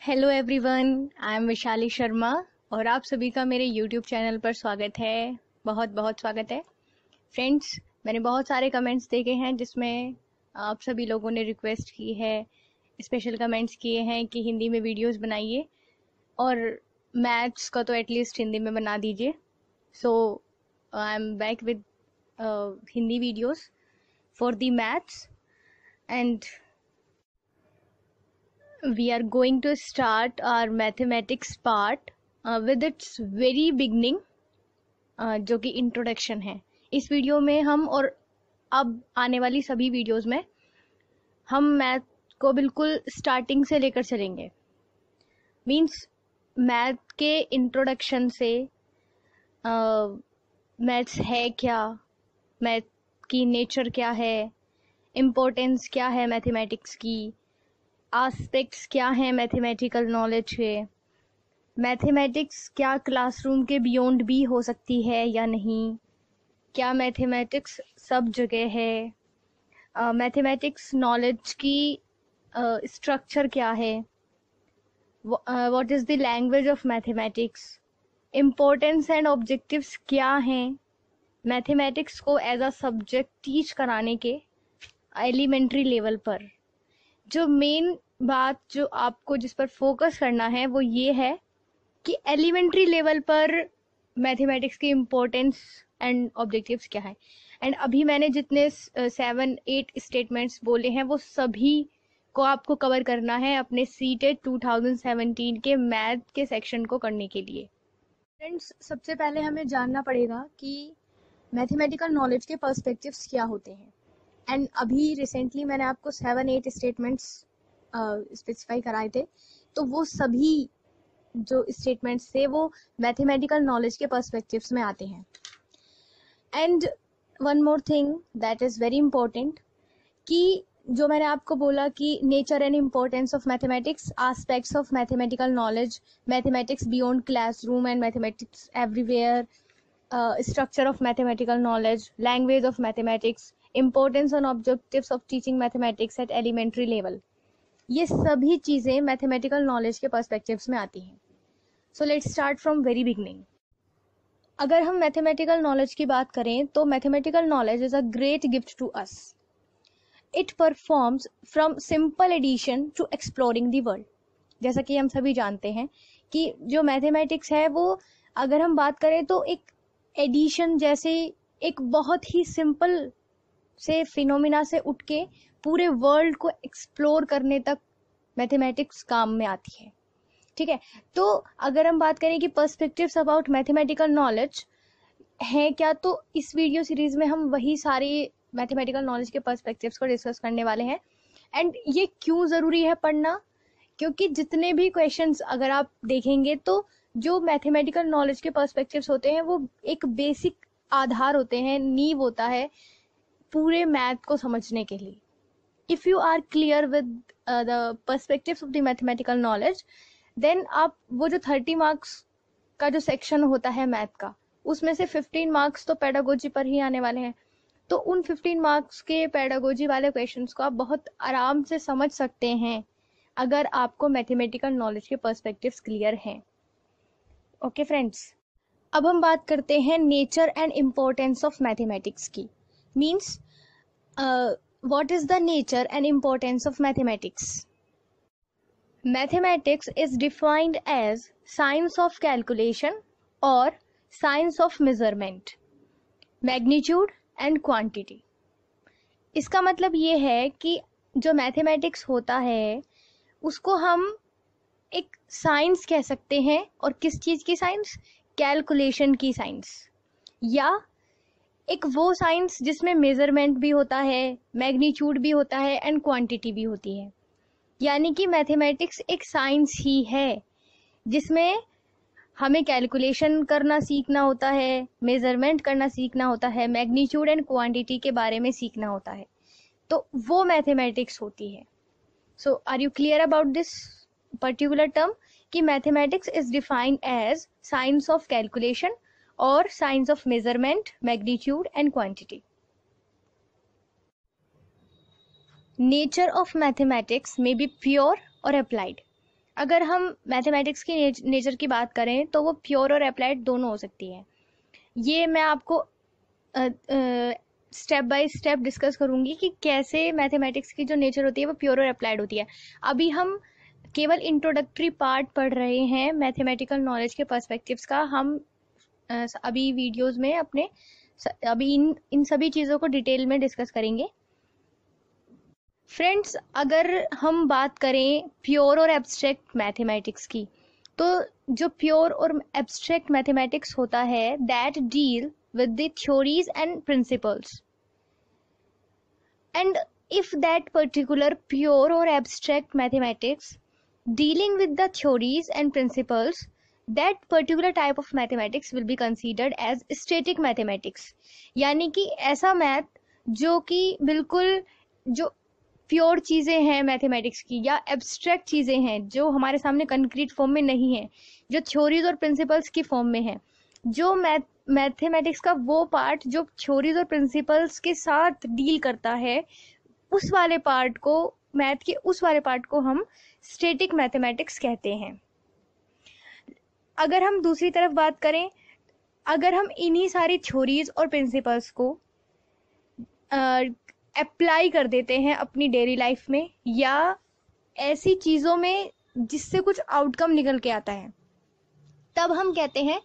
Hello everyone, I am Vishali Sharma और आप सभी का मेरे यूट्यूब चैनल पर स्वागत है। बहुत बहुत स्वागत है फ्रेंड्स। मैंने बहुत सारे कमेंट्स देखे हैं जिसमें आप सभी लोगों ने रिक्वेस्ट की है, स्पेशल कमेंट्स किए हैं कि हिंदी में वीडियोस बनाइए और मैथ्स का तो एटलीस्ट हिंदी में बना दीजिए। So I am back with Hindi videos for the maths and we are going to start our mathematics part with its very beginning, जो कि इंट्रोडक्शन है। इस वीडियो में हम और अब आने वाली सभी वीडियोस में हम मैथ को बिल्कुल स्टार्टिंग से लेकर चलेंगे। मींस मैथ के इंट्रोडक्शन से मैथ्स है क्या, मैथ की नेचर क्या है, इम्पोर्टेंस क्या है मैथमेटिक्स की, एस्पेक्ट्स क्या हैं मैथमेटिकल नॉलेज के, मैथमेटिक्स क्या क्लासरूम के बियॉन्ड भी हो सकती है या नहीं, क्या मैथमेटिक्स सब जगह है, मैथमेटिक्स नॉलेज की स्ट्रक्चर क्या है, what is the language of mathematics, importance and objectives क्या हैं मैथमेटिक्स को एज अ सब्जेक्ट टीच कराने के एलिमेंट्री लेवल पर। जो मेन बात जो आपको जिस पर फोकस करना है वो ये है कि एलिमेंट्री लेवल पर मैथमेटिक्स की इम्पोर्टेंस एंड ऑब्जेक्टिव्स क्या है। एंड अभी मैंने जितने 7-8 स्टेटमेंट्स बोले हैं वो सभी को आपको कवर करना है अपने सीटेट 2017 के मैथ के सेक्शन को करने के लिए। फ्रेंड्स, सबसे पहले हमें जानना पड़ेगा कि मैथमेटिकल नॉलेज के पर्सपेक्टिव्स क्या होते हैं। एंड अभी रिसेंटली मैंने आपको 7-8 स्टेटमेंट्स स्पेसिफाई कराए थे, तो वो सभी जो स्टेटमेंट्स थे वो मैथमेटिकल नॉलेज के पर्सपेक्टिव्स में आते हैं। And one more thing that is very important कि जो मैंने आपको बोला कि nature and importance of mathematics, aspects of mathematical knowledge, mathematics beyond classroom and mathematics everywhere, structure of mathematical knowledge, language of mathematics, importance and objectives of teaching mathematics at elementary level, ये सभी चीज़ें mathematical knowledge के perspectives में आती हैं। So let's start from very beginning. अगर हम mathematical knowledge की बात करें तो mathematical knowledge is a great gift to us. It performs from simple addition to exploring the world. जैसा कि हम सभी जानते हैं कि जो मैथमेटिक्स है वो अगर हम बात करें तो एक एडिशन जैसे एक बहुत ही सिंपल से फिनोमिना से उठ के पूरे वर्ल्ड को एक्सप्लोर करने तक मैथमेटिक्स काम में आती है। ठीक है, तो अगर हम बात करें कि पर्सपेक्टिव्स अबाउट मैथमेटिकल नॉलेज है क्या, तो इस वीडियो सीरीज में हम वही सारे मैथमेटिकल नॉलेज के पर्सपेक्टिव्स को डिस्कस करने वाले हैं। एंड ये क्यों ज़रूरी है पढ़ना, क्योंकि जितने भी क्वेश्चंस अगर आप देखेंगे तो जो मैथमेटिकल नॉलेज के पर्सपेक्टिव्स होते हैं वो एक बेसिक आधार होते हैं, नींव होता है पूरे मैथ को समझने के लिए। If you are clear with the perspectives of the mathematical knowledge, then आप वो जो 30 मार्क्स का जो सेक्शन होता है मैथ का, उसमें से 15 मार्क्स तो पेडागोजी पर ही आने वाले हैं। तो उन 15 मार्क्स के पेडागोजी वाले क्वेश्चंस को आप बहुत आराम से समझ सकते हैं अगर आपको मैथमेटिकल नॉलेज के पर्सपेक्टिव्स क्लियर हैं। ओके फ्रेंड्स, अब हम बात करते हैं nature and importance of mathematics की। Means what is the nature and importance of mathematics. Mathematics is defined as science of calculation और science of measurement, magnitude and quantity. इसका मतलब ये है कि जो मैथमेटिक्स होता है उसको हम एक साइंस कह सकते हैं। और किस चीज़ की साइंस? कैलकुलेशन की साइंस, या एक वो साइंस जिसमें मेजरमेंट भी होता है, मैग्नीट्यूड भी होता है एंड क्वांटिटी भी होती है। यानी कि मैथमेटिक्स एक साइंस ही है जिसमें हमें कैलकुलेशन करना सीखना होता है, मेजरमेंट करना सीखना होता है, मैग्नीट्यूड एंड क्वांटिटी के बारे में सीखना होता है, तो वो मैथमेटिक्स होती है। So are you clear about this particular term कि mathematics is defined as science of calculation और science of measurement, magnitude and quantity. Nature of mathematics may be pure और अप्लाइड। अगर हम मैथमेटिक्स की नेचर की बात करें तो वो प्योर और अप्लाइड दोनों हो सकती है। ये मैं आपको स्टेप बाय स्टेप डिस्कस करूंगी कि कैसे मैथमेटिक्स की जो नेचर होती है वो प्योर और अप्लाइड होती है। अभी हम केवल इंट्रोडक्टरी पार्ट पढ़ रहे हैं मैथमेटिकल नॉलेज के पर्सपेक्टिव्स का। हम अभी वीडियोस में अपने अभी इन सभी चीज़ों को डिटेल में डिस्कस करेंगे। फ्रेंड्स, अगर हम बात करें प्योर और एब्स्ट्रैक्ट मैथमेटिक्स की, तो जो प्योर और एब्स्ट्रैक्ट मैथमेटिक्स होता है that deal with the theories and principles, and if that particular pure or abstract mathematics dealing with the theories and principles, that particular type of mathematics will be considered as static mathematics। यानी कि ऐसा math जो कि बिल्कुल जो pure चीज़ें हैं mathematics की या एब्स्ट्रैक्ट चीज़ें हैं जो हमारे सामने कंक्रीट फॉर्म में नहीं है, जो थ्योरीज और प्रिंसिपल्स की फॉर्म में है, जो मैथमेटिक्स का वो पार्ट जो थ्योरीज और प्रिंसिपल्स के साथ डील करता है, उस वाले पार्ट को, मैथ के उस वाले पार्ट को हम स्टैटिक मैथमेटिक्स कहते हैं। अगर हम दूसरी तरफ बात करें, अगर हम इन्हीं सारी थ्योरीज और प्रिंसिपल्स को अप्लाई कर देते हैं अपनी डेली लाइफ में या ऐसी चीज़ों में जिससे कुछ आउटकम निकल के आता है, तब हम कहते हैं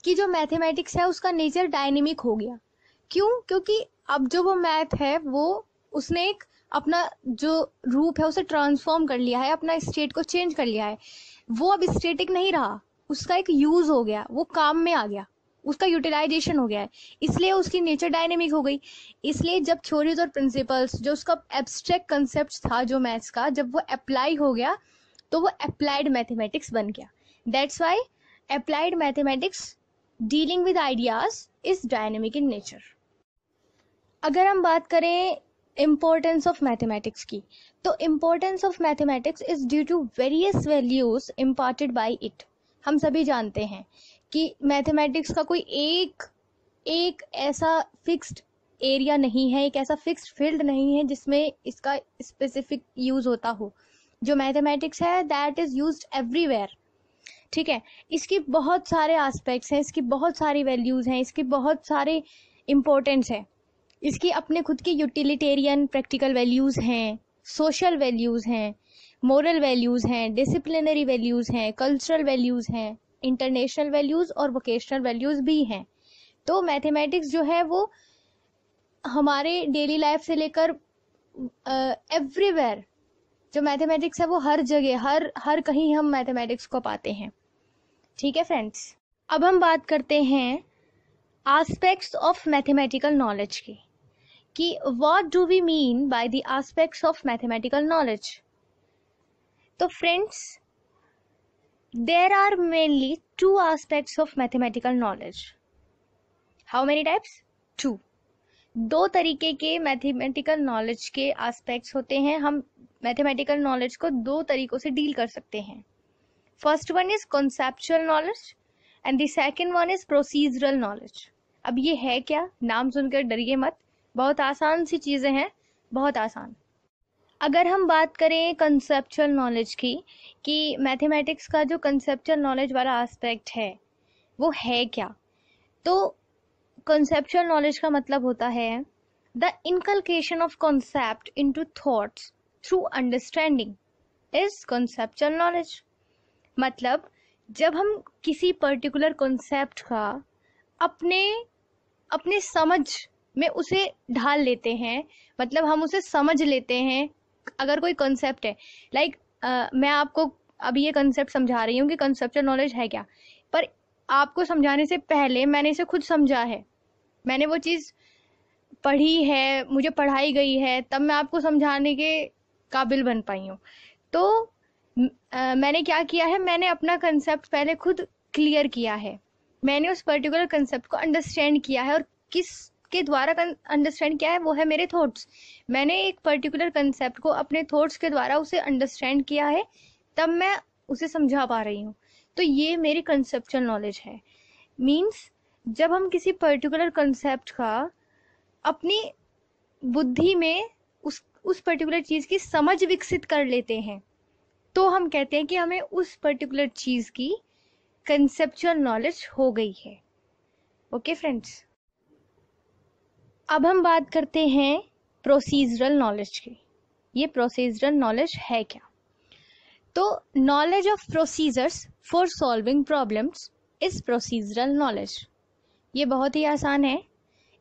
कि जो मैथमेटिक्स है उसका नेचर डायनेमिक हो गया। क्यों? क्योंकि अब जो वो मैथ है वो उसने एक अपना जो रूप है उसे ट्रांसफॉर्म कर लिया है, अपना स्टेट को चेंज कर लिया है। वो अब स्टेटिक नहीं रहा, उसका एक यूज हो गया, वो काम में आ गया, उसका यूटिलाइजेशन हो गया है, इसलिए उसकी नेचर डायनेमिक हो गई। इसलिए जब थ्योरीज और प्रिंसिपल्स जो उसका एब्स्ट्रैक्ट कंसेप्ट था जो मैथ्स का, जब वो अप्लाई हो गया तो वो अप्लाइड मैथमेटिक्स बन गया। That's why applied mathematics dealing with ideas is dynamic in nature. अगर हम बात करें इम्पोर्टेंस ऑफ मैथमेटिक्स की, तो importance of mathematics is due to various values imparted by it. हम सभी जानते हैं कि मैथमेटिक्स का कोई एक ऐसा फिक्स्ड एरिया नहीं है, एक ऐसा फिक्स्ड फील्ड नहीं है जिसमें इसका स्पेसिफिक यूज होता हो। जो मैथमेटिक्स है दैट इज यूज्ड एवरीवेयर। ठीक है, इसकी बहुत सारे एस्पेक्ट्स हैं, इसकी बहुत सारी वैल्यूज हैं, इसकी बहुत सारे इम्पोर्टेंस है। इसकी अपने खुद की यूटिलिटेरियन प्रैक्टिकल वैल्यूज हैं, सोशल वैल्यूज हैं, मोरल वैल्यूज हैं, डिसिप्लिनरी वैल्यूज हैं, कल्चरल वैल्यूज हैं, इंटरनेशनल वैल्यूज और वोकेशनल वैल्यूज भी हैं। तो मैथमेटिक्स जो है वो हमारे डेली लाइफ से लेकर एवरीवेयर, जो मैथमेटिक्स है वो हर जगह हर कहीं हम मैथमेटिक्स को पाते हैं। ठीक है फ्रेंड्स, अब हम बात करते हैं एस्पेक्ट्स ऑफ मैथमेटिकल नॉलेज की, कि what do we mean by the aspects of mathematical knowledge. तो friends, there are mainly two aspects of mathematical knowledge. How many types? Two. दो तरीके के मैथमेटिकल नॉलेज के एस्पेक्ट्स होते हैं। हम मैथमेटिकल नॉलेज को दो तरीकों से डील कर सकते हैं। First one is conceptual knowledge and the second one is procedural knowledge. अब ये है क्या? नाम सुनकर डरिए मत, बहुत आसान सी चीज़ें हैं, बहुत आसान। अगर हम बात करें कंसेप्चुअल नॉलेज की, कि मैथमेटिक्स का जो कंसेप्चुअल नॉलेज वाला एस्पेक्ट है वो है क्या, तो कंसेप्चुअल नॉलेज का मतलब होता है the inculcation of concept into thoughts through understanding is conceptual knowledge. मतलब जब हम किसी पर्टिकुलर कॉन्सेप्ट का अपने समझ में उसे ढाल लेते हैं, मतलब हम उसे समझ लेते हैं। अगर कोई कॉन्सेप्ट है, लाइक मैं आपको अभी ये कॉन्सेप्ट समझा रही हूँ कि कंसेप्चुअल नॉलेज है क्या, पर आपको समझाने से पहले मैंने इसे खुद समझा है, मैंने वो चीज़ पढ़ी है, मुझे पढ़ाई गई है, तब मैं आपको समझाने के काबिल बन पाई हूँ। तो मैंने क्या किया है, मैंने अपना कंसेप्ट पहले खुद क्लियर किया है, मैंने उस पर्टिकुलर कंसेप्ट को अंडरस्टैंड किया है, और किसके द्वारा अंडरस्टैंड किया है, वो है मेरे थॉट्स। मैंने एक पर्टिकुलर कंसेप्ट को अपने थॉट्स के द्वारा उसे अंडरस्टैंड किया है, तब मैं उसे समझा पा रही हूँ। तो ये मेरी कंसेप्चुअल नॉलेज है। मीन्स जब हम किसी पर्टिकुलर कंसेप्ट का अपनी बुद्धि में उस पर्टिकुलर चीज़ की समझ विकसित कर लेते हैं, तो हम कहते हैं कि हमें उस पर्टिकुलर चीज़ की कंसेप्चुअल नॉलेज हो गई है। ओके फ्रेंड्स, अब हम बात करते हैं प्रोसीजरल नॉलेज की। ये प्रोसीजरल नॉलेज है क्या? तो knowledge of procedures for solving problems is procedural knowledge. ये बहुत ही आसान है।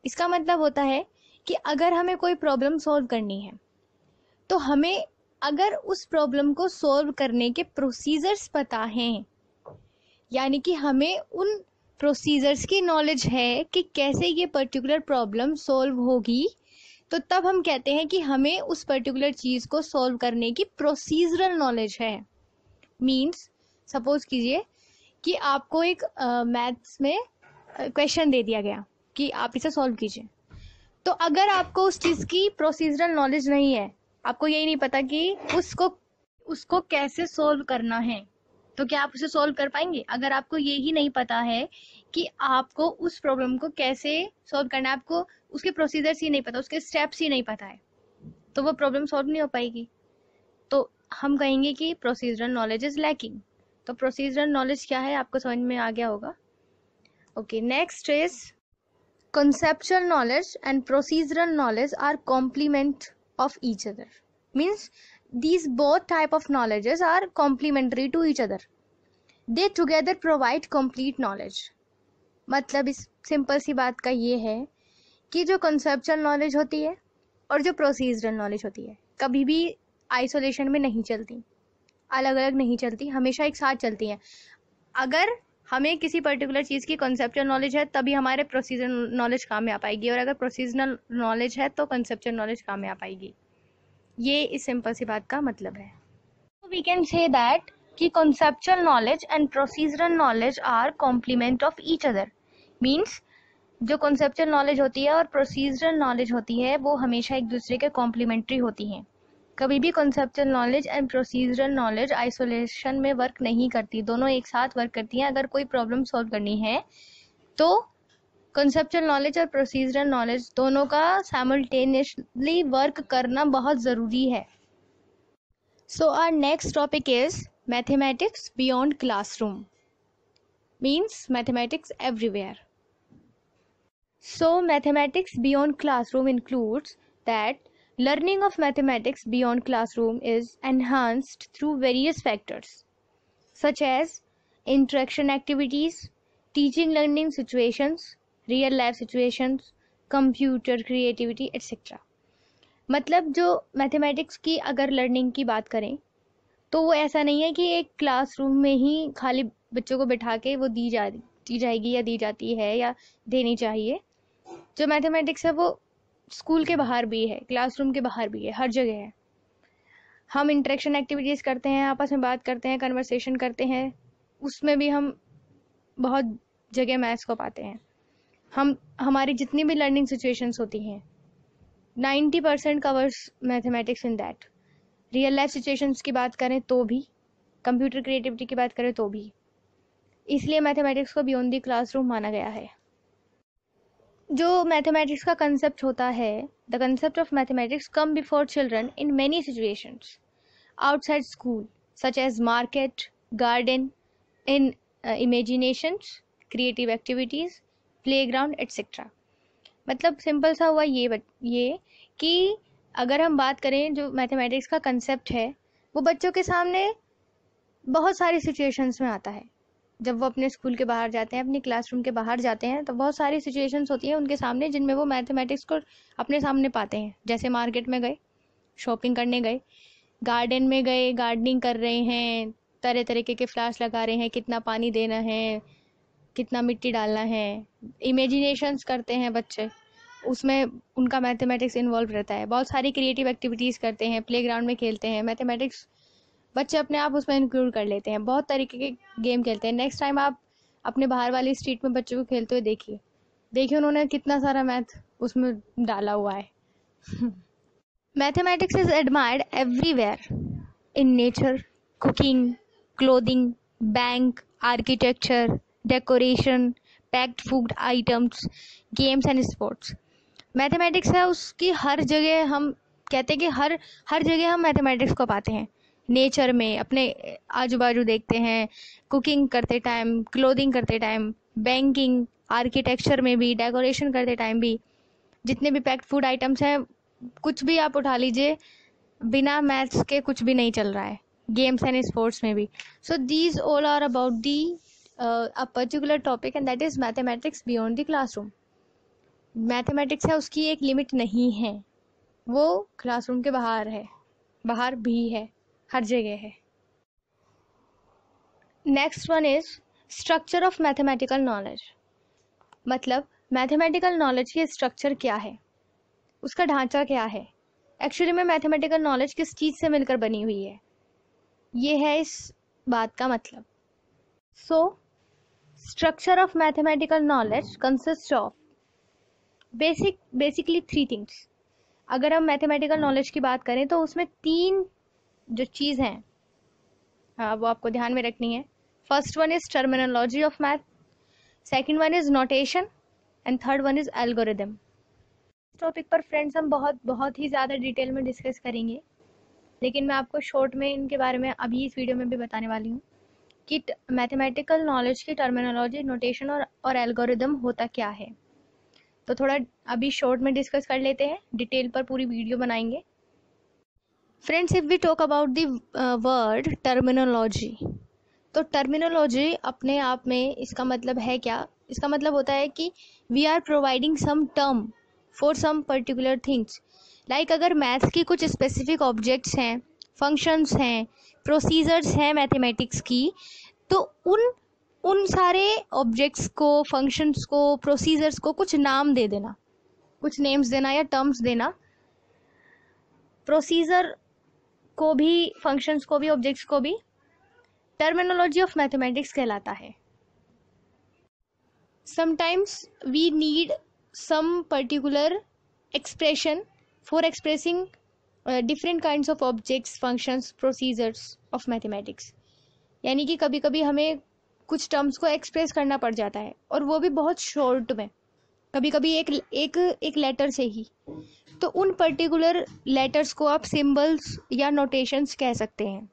इसका मतलब होता है कि अगर हमें कोई प्रॉब्लम सॉल्व करनी है तो हमें अगर उस प्रॉब्लम को सॉल्व करने के प्रोसीजर्स पता हैं, यानी कि हमें उन प्रोसीजर्स की नॉलेज है कि कैसे ये पर्टिकुलर प्रॉब्लम सॉल्व होगी, तो तब हम कहते हैं कि हमें उस पर्टिकुलर चीज़ को सॉल्व करने की प्रोसीजरल नॉलेज है। मीन्स सपोज कीजिए कि आपको एक मैथ्स में क्वेश्चन दे दिया गया कि आप इसे सॉल्व कीजिए। तो अगर आपको उस चीज़ की प्रोसीजरल नॉलेज नहीं है, आपको यही नहीं पता कि उसको कैसे सॉल्व करना है, तो क्या आप उसे सॉल्व कर पाएंगे? अगर आपको ये ही नहीं पता है कि आपको उस प्रॉब्लम को कैसे सॉल्व करना है, आपको उसके प्रोसीजर्स ही नहीं पता, उसके स्टेप्स ही नहीं पता है, तो वो प्रॉब्लम सॉल्व नहीं हो पाएगी। तो हम कहेंगे कि प्रोसीजरल नॉलेज इज लैकिंग। तो प्रोसीजरल नॉलेज क्या है, आपको समझ में आ गया होगा। Okay, next is conceptual knowledge and procedural knowledge are complement of each other. Means these both type of knowledges are complementary to each other. They together provide complete knowledge. मतलब इस simple सी बात का ये है कि जो conceptual knowledge होती है और जो procedural knowledge होती है कभी भी आइसोलेशन में नहीं चलती, अलग अलग नहीं चलती, हमेशा एक साथ चलती हैं। अगर हमें किसी पर्टिकुलर चीज़ की कॉन्सेप्चुअल नॉलेज है तभी हमारे प्रोसीजर नॉलेज काम में आ पाएगी, और अगर प्रोसीजरल नॉलेज है तो कॉन्सेप्चुअल नॉलेज काम में आ पाएगी। ये इस सिंपल सी बात का मतलब है। वी कैन से दैट कि conceptual knowledge and procedural knowledge are complement of each other. Means जो कॉन्सेप्चुअल नॉलेज होती है और प्रोसीजरल नॉलेज होती है वो हमेशा एक दूसरे के कॉम्प्लीमेंट्री होती हैं। कभी भी conceptual knowledge and procedural knowledge isolation में वर्क नहीं करती, दोनों एक साथ वर्क करती हैं। अगर कोई प्रॉब्लम सॉल्व करनी है तो कॉन्सेप्चुअल नॉलेज और प्रोसीजरल नॉलेज दोनों का साइमल्टेनियसली वर्क करना बहुत ज़रूरी है। So our next topic is mathematics beyond classroom. Means mathematics everywhere. So mathematics beyond classroom includes that learning of mathematics beyond classroom is enhanced through various factors such as interaction activities, teaching learning situations, real life situations, computer creativity etc. मतलब जो mathematics की अगर learning की बात करें तो वो ऐसा नहीं है कि एक क्लासरूम में ही खाली बच्चों को बिठा के वो दी जाएगी या दी जाती है या देनी चाहिए। जो मैथमेटिक्स है वो स्कूल के बाहर भी है, क्लासरूम के बाहर भी है, हर जगह है। हम इंटरेक्शन एक्टिविटीज़ करते हैं, आपस में बात करते हैं, कन्वर्सेशन करते हैं, उसमें भी हम बहुत जगह मैथ्स को पाते हैं। हमारी जितनी भी लर्निंग सिचुएशंस होती हैं 90% covers mathematics in that. Real life situations की बात करें तो भी, कंप्यूटर क्रिएटिविटी की बात करें तो भी, इसलिए मैथमेटिक्स को बियॉन्ड द क्लासरूम माना गया है। जो मैथमेटिक्स का कंसेप्ट होता है, the concept of mathematics come before children in many situations outside school such as market, garden, in imaginations, creative activities, playground etcetera. मतलब सिंपल सा हुआ ये कि अगर हम बात करें जो मैथमेटिक्स का कंसेप्ट है वो बच्चों के सामने बहुत सारी सिचुएशंस में आता है। जब वो अपने स्कूल के बाहर जाते हैं, अपने क्लासरूम के बाहर जाते हैं, तो बहुत सारी सिचुएशंस होती हैं उनके सामने जिनमें वो मैथमेटिक्स को अपने सामने पाते हैं। जैसे मार्केट में गए, शॉपिंग करने गए, गार्डन में गए, गार्डनिंग कर रहे हैं, तरह तरीके के फ्लावर्स लगा रहे हैं, कितना पानी देना है, कितना मिट्टी डालना है, इमेजिनेशंस करते हैं बच्चे, उसमें उनका मैथमेटिक्स इन्वॉल्व रहता है। बहुत सारी क्रिएटिव एक्टिविटीज़ करते हैं, प्लेग्राउंड में खेलते हैं, मैथमेटिक्स बच्चे अपने आप उसमें इंक्लूड कर लेते हैं। बहुत तरीके के गेम खेलते हैं। नेक्स्ट टाइम आप अपने बाहर वाली स्ट्रीट में बच्चों को खेलते हुए देखिए उन्होंने कितना सारा मैथ उसमें डाला हुआ है। Mathematics is admired everywhere in nature, cooking, clothing, bank, architecture, decoration, packed food items, games and sports. Mathematics है उसकी हर जगह, हम कहते हैं कि हर जगह हम मैथमेटिक्स को पाते हैं। नेचर में, अपने आजू बाजू देखते हैं, कुकिंग करते टाइम, क्लोथिंग करते टाइम, बैंकिंग, आर्किटेक्चर में भी, डेकोरेशन करते टाइम भी, जितने भी पैक्ड फूड आइटम्स हैं, कुछ भी आप उठा लीजिए, बिना मैथ्स के कुछ भी नहीं चल रहा है, गेम्स एंड स्पोर्ट्स में भी. So these all are about the a particular topic and that is mathematics beyond the classroom. Mathematics है, उसकी एक लिमिट नहीं है, वो क्लासरूम के बाहर है, बाहर भी है, हर जगह है. Next one is structure of mathematical knowledge. मतलब मैथमेटिकल नॉलेज की स्ट्रक्चर क्या है, उसका ढांचा क्या है, एक्चुअली में मैथमेटिकल नॉलेज किस चीज़ से मिलकर बनी हुई है, ये है इस बात का मतलब. So structure of mathematical knowledge consist of basically three things. अगर हम मैथमेटिकल नॉलेज की बात करें तो उसमें तीन जो चीज़ हैं, हाँ, वो आपको ध्यान में रखनी है. First one is terminology of math, second one is notation and third one is algorithm. इस टॉपिक पर फ्रेंड्स हम बहुत ही ज़्यादा डिटेल में डिस्कस करेंगे, लेकिन मैं आपको शॉर्ट में इनके बारे में अभी इस वीडियो में भी बताने वाली हूँ कि मैथमेटिकल नॉलेज की टर्मिनोलॉजी, नोटेशन और एल्गोरिदम होता क्या है. तो थोड़ा अभी शॉर्ट में डिस्कस कर लेते हैं, डिटेल पर पूरी वीडियो बनाएंगे. Friends, if we talk about the word terminology, तो टर्मिनोलॉजी अपने आप में इसका मतलब है क्या, इसका मतलब होता है कि we are providing some term for some particular things. Like अगर मैथ्स की कुछ स्पेसिफिक ऑब्जेक्ट्स हैं, फंक्शंस हैं, प्रोसीजर्स हैं मैथमेटिक्स की, तो उन सारे ऑब्जेक्ट्स को, फंक्शंस को, प्रोसीजर्स को कुछ नाम दे देना, कुछ नेम्स देना या टर्म्स देना. प्रोसीजर को भी, फंक्शंस को भी, ऑब्जेक्ट्स को भी टर्मिनोलॉजी ऑफ मैथमेटिक्स कहलाता है. Sometimes we need some particular expression for expressing different kinds of objects, functions, procedures of mathematics. यानी कि कभी कभी हमें कुछ टर्म्स को एक्सप्रेस करना पड़ जाता है, और वो भी बहुत शॉर्ट में, कभी कभी एक लेटर से ही. तो उन पर्टिकुलर लेटर्स को आप सिंबल्स या नोटेशंस कह सकते हैं.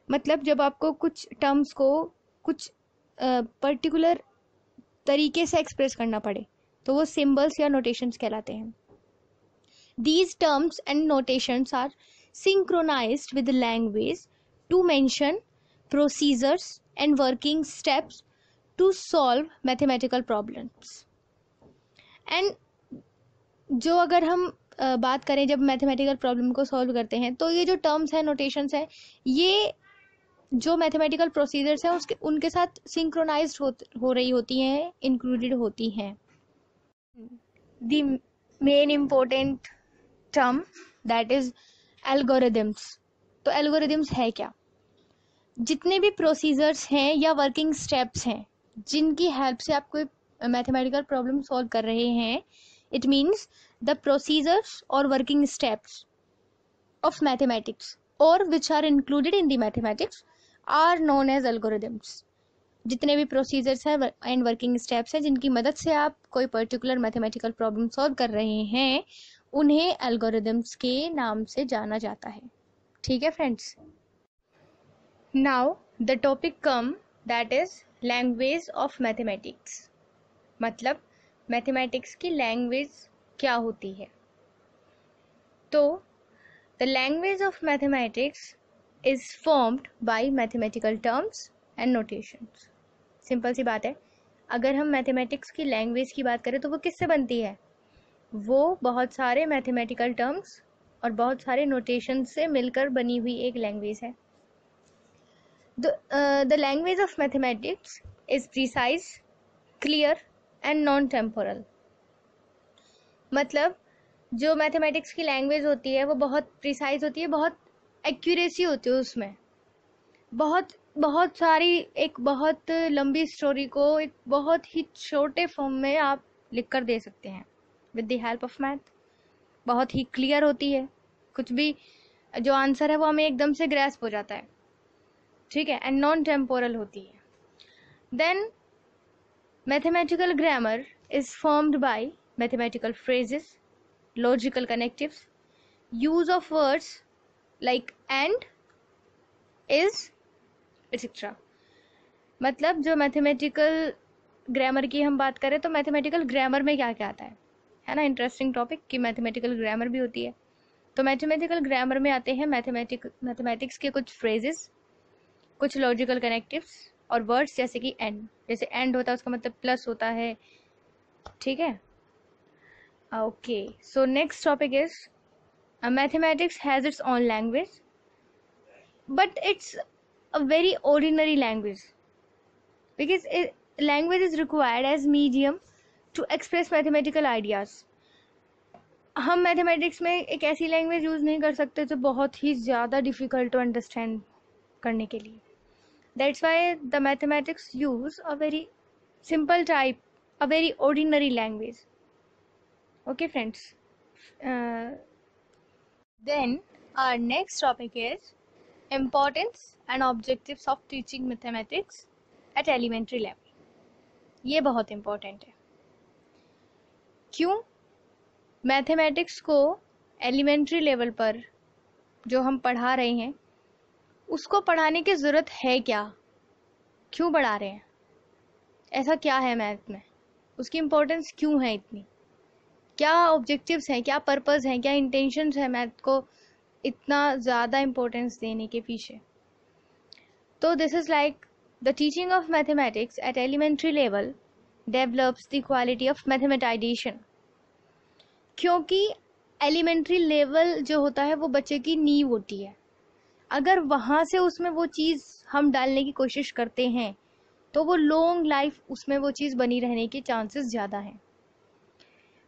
मतलब जब आपको कुछ टर्म्स को कुछ पर्टिकुलर तरीके से एक्सप्रेस करना पड़े, तो वो सिंबल्स या नोटेशंस कहलाते हैं. These terms and notations are synchronized with the language to mention procedures and working steps to solve mathematical problems. And जो अगर हम बात करें जब मैथमेटिकल प्रॉब्लम को सॉल्व करते हैं, तो ये जो टर्म्स हैं, नोटेशंस हैं, ये जो मैथमेटिकल प्रोसीजर्स हैं उसके उनके साथ सिंक्रोनाइज्ड हो रही होती हैं, इंक्लूडेड होती हैं. The main important term that is algorithms. तो एल्गोरिदम्स है क्या, जितने भी प्रोसीजर्स हैं या वर्किंग स्टेप्स हैं जिनकी हेल्प से आप कोई मैथमेटिकल प्रॉब्लम सॉल्व कर रहे हैं, इट मीन्स द प्रोसीजर्स और वर्किंग स्टेप्स ऑफ मैथमेटिक्स और which are included in the mathematics are known as algorithms. जितने भी प्रोसीजर्स हैं एंड वर्किंग स्टेप्स हैं जिनकी मदद से आप कोई पर्टिकुलर मैथमेटिकल प्रॉब्लम सॉल्व कर रहे हैं, उन्हें एल्गोरिदम्स के नाम से जाना जाता है. ठीक है friends. Now the topic come that is language of mathematics. मतलब मैथमेटिक्स की लैंग्वेज क्या होती है. तो the language of mathematics is formed by mathematical terms and notations. Simple सी बात है, अगर हम मैथमेटिक्स की लैंग्वेज की बात करें तो वो किससे बनती है, वो बहुत सारे मैथमेटिकल टर्म्स और बहुत सारे नोटेशन से मिलकर बनी हुई एक लैंग्वेज है. The language of mathematics is precise, clear and non temporal. मतलब जो मैथमेटिक्स की लैंग्वेज होती है वो बहुत प्रिसाइज होती है, बहुत एक्यूरेसी होती है उसमें. बहुत सारी, एक बहुत लंबी स्टोरी को एक बहुत ही छोटे फॉर्म में आप लिख कर दे सकते हैं with the help of math. बहुत ही क्लियर होती है, कुछ भी जो आंसर है वो हमें एकदम से ग्रैस्प हो जाता है. ठीक है. एंड नॉन टेम्पोरल होती है. Then mathematical grammar is formed by mathematical phrases, logical connectives, use of words like and, is etcetera. मतलब जो मैथमेटिकल ग्रामर की हम बात करें तो मैथमेटिकल ग्रामर में क्या क्या आता है ना, इंटरेस्टिंग टॉपिक कि मैथमेटिकल ग्रामर भी होती है। तो मैथमेटिकल ग्रामर में आते हैं मैथमेटिक्स के कुछ फ्रेजेस, कुछ लॉजिकल कनेक्टिव्स और वर्ड्स, जैसे कि एंड। जैसे एंड होता है उसका मतलब प्लस होता है, ठीक है। Okay, so next topic is mathematics has its own language but it's a very ordinary language because language is required as medium to express mathematical ideas। हम मैथमेटिक्स में एक ऐसी लैंग्वेज यूज़ नहीं कर सकते जो बहुत ही ज़्यादा डिफ़िकल्ट टू अंडरस्टैंड करने के लिए। That's why the mathematics use a very simple type, a very ordinary language. Okay friends, then our next topic is importance and objectives of teaching mathematics at elementary level. ये बहुत important है। क्यों? Mathematics को elementary level पर जो हम पढ़ा रहे हैं उसको पढ़ाने की ज़रूरत है क्या? क्यों पढ़ा रहे हैं? ऐसा क्या है मैथ में? उसकी इम्पोर्टेंस क्यों है इतनी? क्या ऑब्जेक्टिव्स हैं, क्या पर्पस हैं, क्या इंटेंशंस हैं मैथ को इतना ज़्यादा इम्पोर्टेंस देने के पीछे? तो this is like the teaching of mathematics at elementary level develops the quality of mathematisation. क्योंकि एलिमेंट्री लेवल जो होता है वो बच्चे की नींव होती है। अगर वहाँ से उसमें वो चीज़ हम डालने की कोशिश करते हैं तो वो लॉन्ग लाइफ उसमें वो चीज़ बनी रहने के चांसेस ज़्यादा हैं।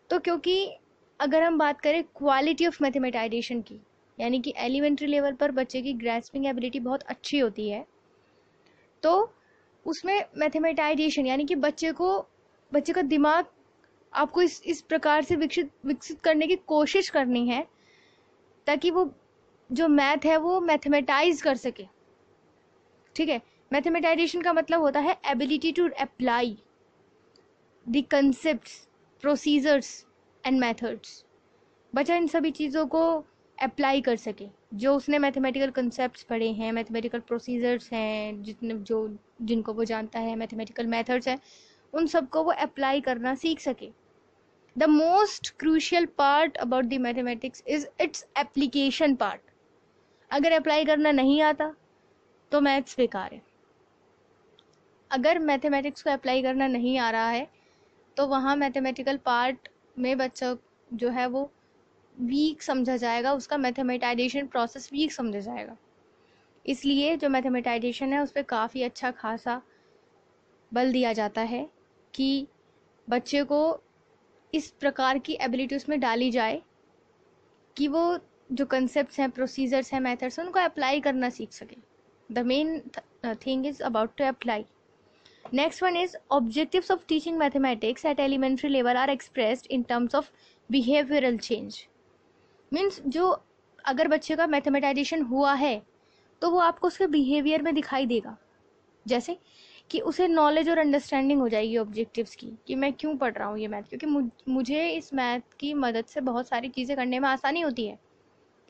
तो क्योंकि अगर हम बात करें क्वालिटी ऑफ मैथमेटाइजेशन की, यानी कि एलिमेंट्री लेवल पर बच्चे की ग्रास्पिंग एबिलिटी बहुत अच्छी होती है, तो उसमें मैथमेटाइजेशन यानी कि बच्चे का दिमाग आपको इस प्रकार से विकसित करने की कोशिश करनी है ताकि वो जो मैथ है वो मैथमेटाइज कर सके, ठीक है। मैथमेटाइजेशन का मतलब होता है ability to apply the concepts, procedures and methods. बच्चा इन सभी चीज़ों को अप्लाई कर सके, जो उसने मैथमेटिकल कंसेप्ट्स पढ़े हैं, मैथमेटिकल प्रोसीजर्स हैं, जिनको वो जानता है, मैथमेटिकल मेथड्स हैं, उन सबको वो अप्लाई करना सीख सके। The most crucial part about the mathematics is its application part। अगर अप्लाई करना नहीं आता तो मैथ्स बेकार है। अगर मैथमेटिक्स को अप्लाई करना नहीं आ रहा है तो वहाँ मैथमेटिकल पार्ट में बच्चा जो है वो वीक समझा जाएगा, उसका मैथमेटाइजेशन प्रोसेस वीक समझा जाएगा। इसलिए जो मैथमेटाइजेशन है उस पर काफ़ी अच्छा खासा बल दिया जाता है कि बच्चे को इस प्रकार की एबिलिटी उसमें डाली जाए कि वो जो कंसेप्ट्स हैं, प्रोसीजर्स हैं, मेथड्स हैं, उनको अप्लाई करना सीख सके। The main thing is about to apply. Next one is objectives of teaching mathematics at elementary level are expressed in terms of behavioural change. Means जो अगर बच्चे का मैथमेटाइजेशन हुआ है तो वो आपको उसके बिहेवियर में दिखाई देगा। जैसे कि उसे नॉलेज और अंडरस्टैंडिंग हो जाएगी ऑब्जेक्टिव्स की, कि मैं क्यों पढ़ रहा हूँ ये मैथ, क्योंकि मुझे इस मैथ की मदद से बहुत सारी चीज़ें करने में आसानी होती है,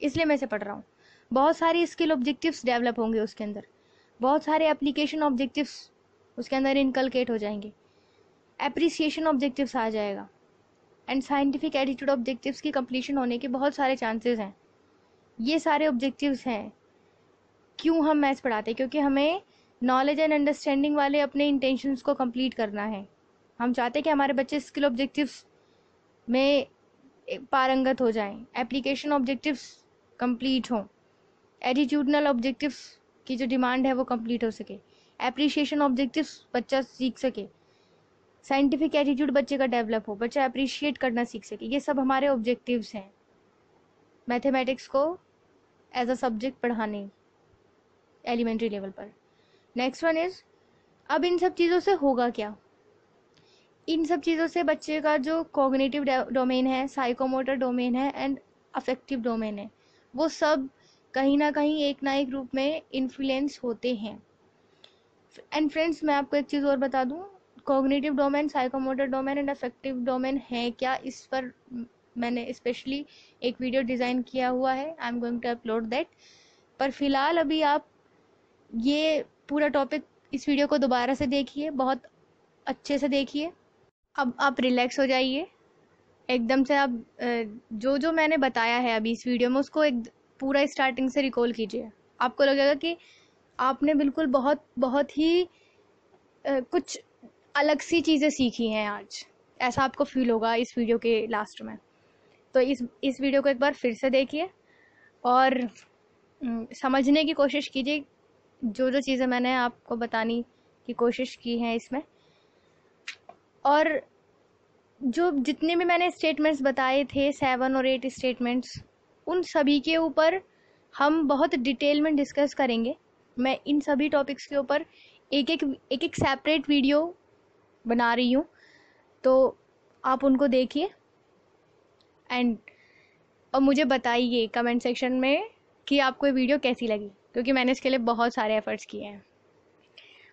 इसलिए मैं इसे पढ़ रहा हूँ। बहुत सारी स्किल ऑब्जेक्टिव्स डेवलप होंगे उसके अंदर, बहुत सारे एप्लीकेशन ऑब्जेक्टिव्स उसके अंदर इनकलकेट हो जाएंगे, एप्रिसिएशन ऑब्जेक्टिव्स आ जाएगा, एंड साइंटिफिक एटीट्यूड ऑब्जेक्टिव्स की कंप्लीशन होने के बहुत सारे चांसेस हैं। ये सारे ऑब्जेक्टिव्स हैं क्यों हम मैथ्स पढ़ाते हैं, क्योंकि हमें नॉलेज एंड अंडरस्टैंडिंग वाले अपने इंटेंशंस को कंप्लीट करना है। हम चाहते हैं कि हमारे बच्चे स्किल ऑब्जेक्टिव्स में पारंगत हो जाएं, एप्लीकेशन ऑब्जेक्टिव्स कंप्लीट हों, एटीट्यूडनल ऑब्जेक्टिव्स की जो डिमांड है वो कंप्लीट हो सके, एप्रिशिएशन ऑब्जेक्टिव्स बच्चा सीख सके, साइंटिफिक एटीट्यूड बच्चे का डेवलप हो, बच्चा अप्रिशिएट करना सीख सके। ये सब हमारे ऑब्जेक्टिव्स हैं मैथमेटिक्स को एज अ सब्जेक्ट पढ़ाने एलिमेंट्री लेवल पर। नेक्स्ट वन इज, अब इन सब चीज़ों से होगा क्या? इन सब चीज़ों से बच्चे का जो कॉग्निटिव डोमेन है, साइकोमोटर डोमेन है एंड अफेक्टिव डोमेन है, वो सब कहीं ना कहीं एक ना एक रूप में इन्फ्लुएंस होते हैं। एंड फ्रेंड्स, मैं आपको एक चीज़ और बता दूं, cognitive domain, psychomotor domain and affective domain है क्या, इस पर मैंने स्पेशली एक वीडियो डिज़ाइन किया हुआ है। I am going to upload that. पर फिलहाल अभी आप ये पूरा टॉपिक, इस वीडियो को दोबारा से देखिए, बहुत अच्छे से देखिए। अब आप रिलैक्स हो जाइए एकदम से। आप जो जो मैंने बताया है अभी इस वीडियो में उसको एक पूरा स्टार्टिंग से रिकॉल कीजिए। आपको लगेगा कि आपने बिल्कुल बहुत बहुत ही कुछ अलग सी चीज़ें सीखी हैं आज, ऐसा आपको फील होगा इस वीडियो के लास्ट में। तो इस वीडियो को एक बार फिर से देखिए और समझने की कोशिश कीजिए जो जो चीज़ें मैंने आपको बताने की कोशिश की है इसमें। और जो जितने भी मैंने स्टेटमेंट्स बताए थे, 7 और 8 स्टेटमेंट्स, उन सभी के ऊपर हम बहुत डिटेल में डिस्कस करेंगे। मैं इन सभी टॉपिक्स के ऊपर एक एक सेपरेट वीडियो बना रही हूँ, तो आप उनको देखिए एंड और मुझे बताइए कमेंट सेक्शन में कि आपको ये वीडियो कैसी लगी, क्योंकि मैंने इसके लिए बहुत सारे एफर्ट्स किए हैं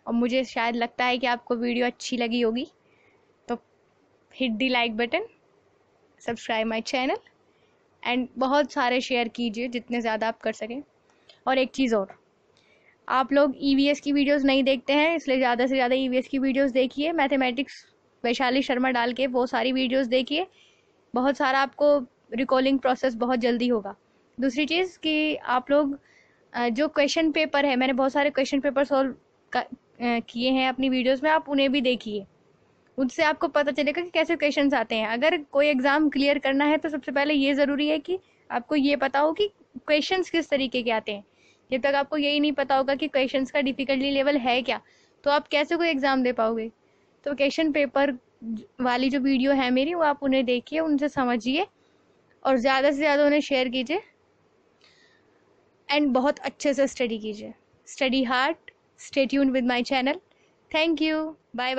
और मुझे शायद लगता है कि आपको वीडियो अच्छी लगी होगी। तो hit the like button, subscribe my channel and बहुत सारे शेयर कीजिए जितने ज़्यादा आप कर सकें। और एक चीज़ और, आप लोग ईवीएस की वीडियोस नहीं देखते हैं, इसलिए ज़्यादा से ज़्यादा ईवीएस की वीडियोस देखिए। मैथमेटिक्स वैशाली शर्मा डाल के वो सारी वीडियोस देखिए, बहुत सारा आपको रिकॉलिंग प्रोसेस बहुत जल्दी होगा। दूसरी चीज़ कि आप लोग जो क्वेश्चन पेपर है, मैंने बहुत सारे क्वेश्चन पेपर सॉल्व किए हैं अपनी वीडियोस में, आप उन्हें भी देखिए। उससे आपको पता चलेगा कि कैसे क्वेश्चंस आते हैं। अगर कोई एग्ज़ाम क्लियर करना है तो सबसे पहले ये ज़रूरी है कि आपको ये पता हो कि क्वेश्चंस किस तरीके के आते हैं। जब तक आपको यही नहीं पता होगा कि क्वेश्चंस का डिफ़िकल्टी लेवल है क्या, तो आप कैसे कोई एग्ज़ाम दे पाओगे। तो क्वेश्चन पेपर वाली जो वीडियो है मेरी, वो आप उन्हें देखिए, उनसे समझिए और ज़्यादा से ज़्यादा उन्हें शेयर कीजिए एंड बहुत अच्छे से स्टडी कीजिए। Study hard, stay tuned with my channel. Thank you, bye bye.